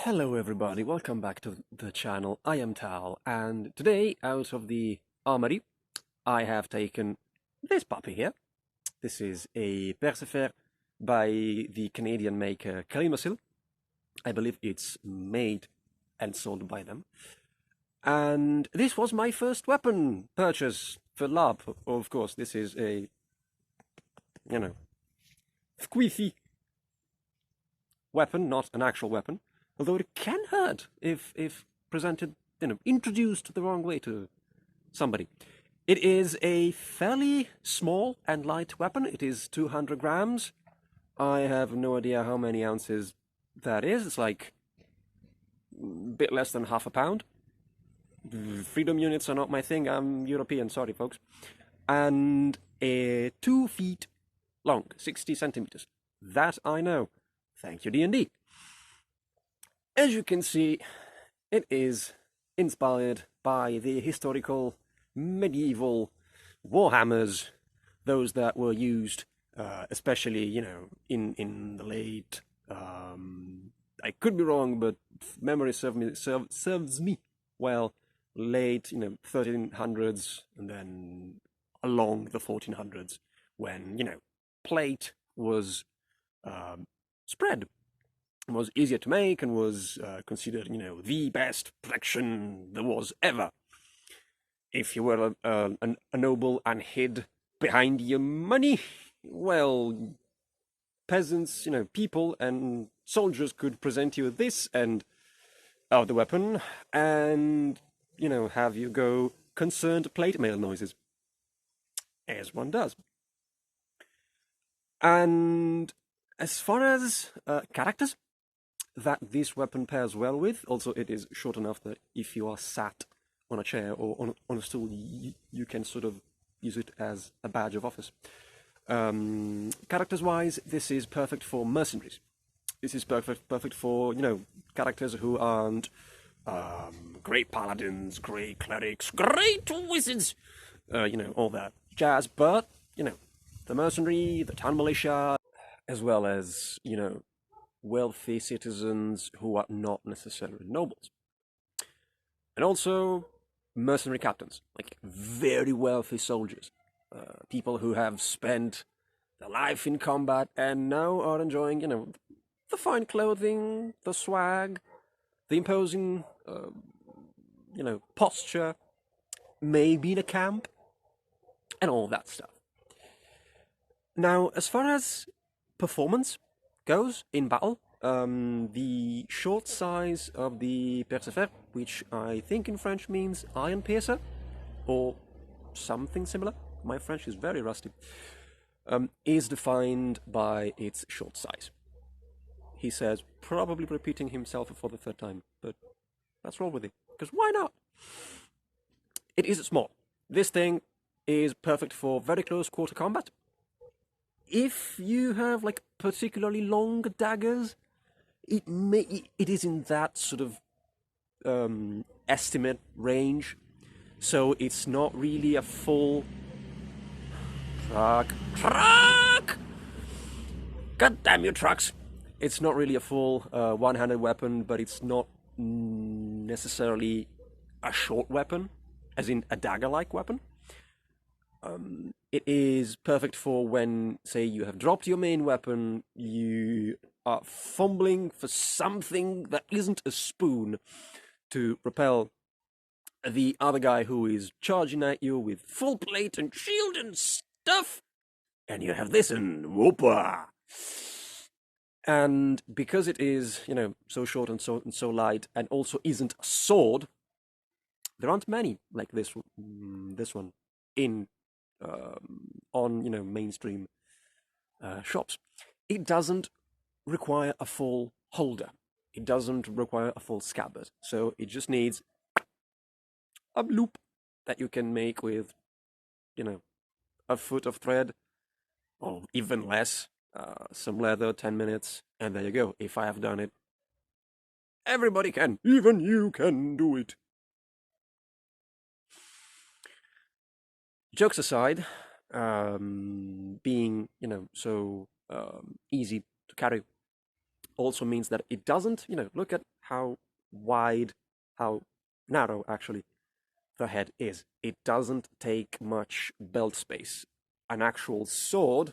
Hello everybody, welcome back to the channel. I am Tal, and today out of the armory I have taken this puppy here. This is a Percefer by the Canadian maker Kalimasil. I believe it's made and sold by them. And this was my first weapon purchase for lab. Of course, this is a, squeezy weapon, not an actual weapon. Although it can hurt if presented, introduced the wrong way to somebody. It is a fairly small and light weapon. It is 200 grams. I have no idea how many ounces that is. It's like a bit less than half a pound. Freedom units are not my thing. I'm European, sorry folks. And 2 feet long, 60 centimeters. That I know. Thank you, D&D. As you can see, it is inspired by the historical medieval warhammers, those that were used, especially, in the late, I could be wrong, but memory serves me well, late, 1300s, and then along the 1400s, when, plate was spread. Was easier to make and was considered, the best protection there was ever. If you were a noble and hid behind your money, well, peasants, people and soldiers could present you with this and the weapon and, have you go concerned plate mail noises, as one does. And as far as characters that this weapon pairs well with, also it is short enough that if you are sat on a chair or on a stool, you can sort of use it as a badge of office. Characters-wise, this is perfect for mercenaries. This is perfect for, characters who aren't great paladins, great clerics, great wizards, all that jazz, but, the mercenary, the town militia, as well as, wealthy citizens who are not necessarily nobles. And also mercenary captains, like very wealthy soldiers, people who have spent their life in combat and now are enjoying, the fine clothing, the swag, the imposing, posture, maybe in a camp, and all that stuff. Now, as far as performance goes in battle, the short size of the Percefer, which I think in French means iron piercer, or something similar, my French is very rusty, is defined by its short size. He says, probably repeating himself for the third time, but let's roll with it, because why not? It is small. This thing is perfect for very close quarter combat. If you have like particularly long daggers, it is in that sort of estimate range, so it's not really a full truck. God damn you, trucks! It's not really a full one-handed weapon, but it's not necessarily a short weapon, as in a dagger-like weapon. It is perfect for when, say, you have dropped your main weapon, you are fumbling for something that isn't a spoon to repel the other guy who is charging at you with full plate and shield and stuff, and you have this and whoopa. And because it is, so short and so light, and also isn't a sword, there aren't many like this one in on mainstream shops. It doesn't require a full holder. It doesn't require a full scabbard. So it just needs a loop that you can make with, a foot of thread, or even less, some leather, 10 minutes, and there you go. If I have done it, everybody can. Even you can do it. Jokes aside, being, so easy to carry, also means that it doesn't, look at how wide, how narrow actually the head is. It doesn't take much belt space. An actual sword,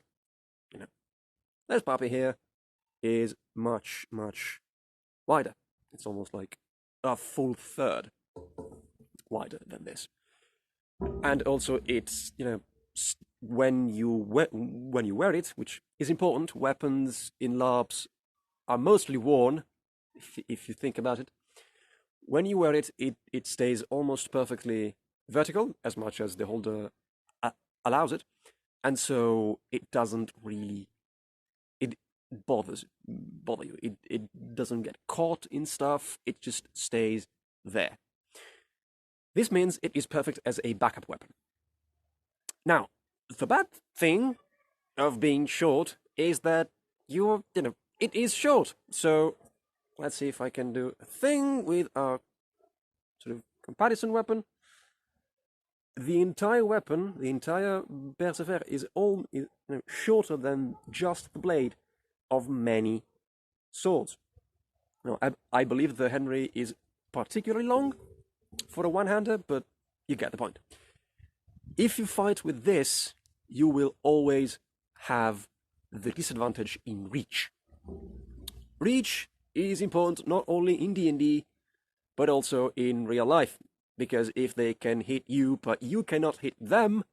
there's Papi here, is much, much wider. It's almost like a full third wider than this. And also it's, when you wear it, which is important, weapons in LARPs are mostly worn, if you think about it. When you wear it, it stays almost perfectly vertical, as much as the holder allows it, and so it doesn't really bother you. It doesn't get caught in stuff. It just stays there. This means it is perfect as a backup weapon. Now, the bad thing of being short is that it is short. So let's see if I can do a thing with our sort of comparison weapon. The entire weapon, the entire Percefer, is shorter than just the blade of many swords. Now, I believe the Henry is particularly long for a one-hander, but you get the point. If you fight with this, you will always have the disadvantage in reach. Reach is important not only in D&D, but also in real life, because if they can hit you, but you cannot hit them,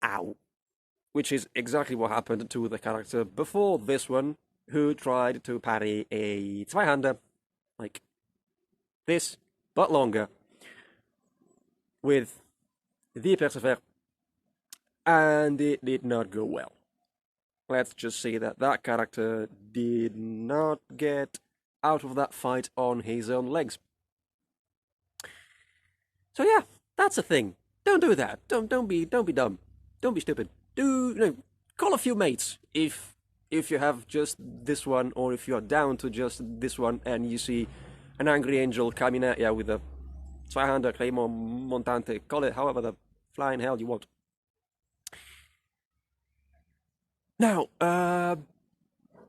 ow. Which is exactly what happened to the character before this one, who tried to parry a Zweihander, like this, but longer, with the Percefer, and it did not go well. Let's just say that that character did not get out of that fight on his own legs. So yeah, that's a thing. Don't do that. Don't be dumb. Don't be stupid. Call a few mates if you have just this one, or if you're down to just this one and you see an angry angel coming at you with a Zweihander, Claymore, Montante, call it however the flying hell you want. Now,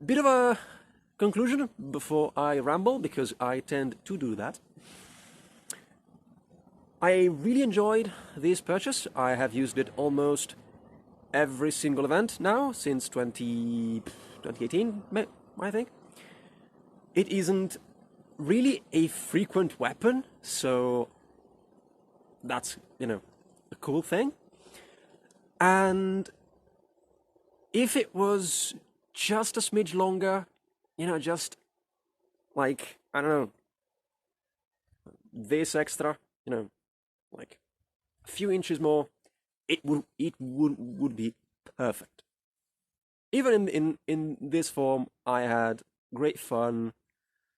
bit of a conclusion before I ramble, because I tend to do that. I really enjoyed this purchase. I have used it almost every single event now, since 2018, I think. It isn't really a frequent weapon, so that's, a cool thing. And if it was just a smidge longer, just like, I don't know, this extra, like a few inches more, it would be perfect. Even in this form, I had great fun,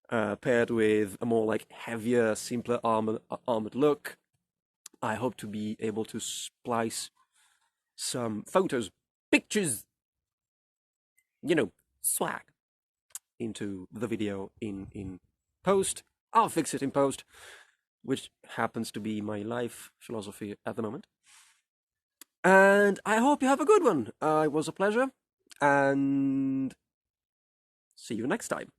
paired with a more like heavier, simpler armored look. I hope to be able to splice some photos, pictures, swag into the video in post. I'll fix it in post, which happens to be my life philosophy at the moment. And I hope you have a good one. It was a pleasure, and see you next time.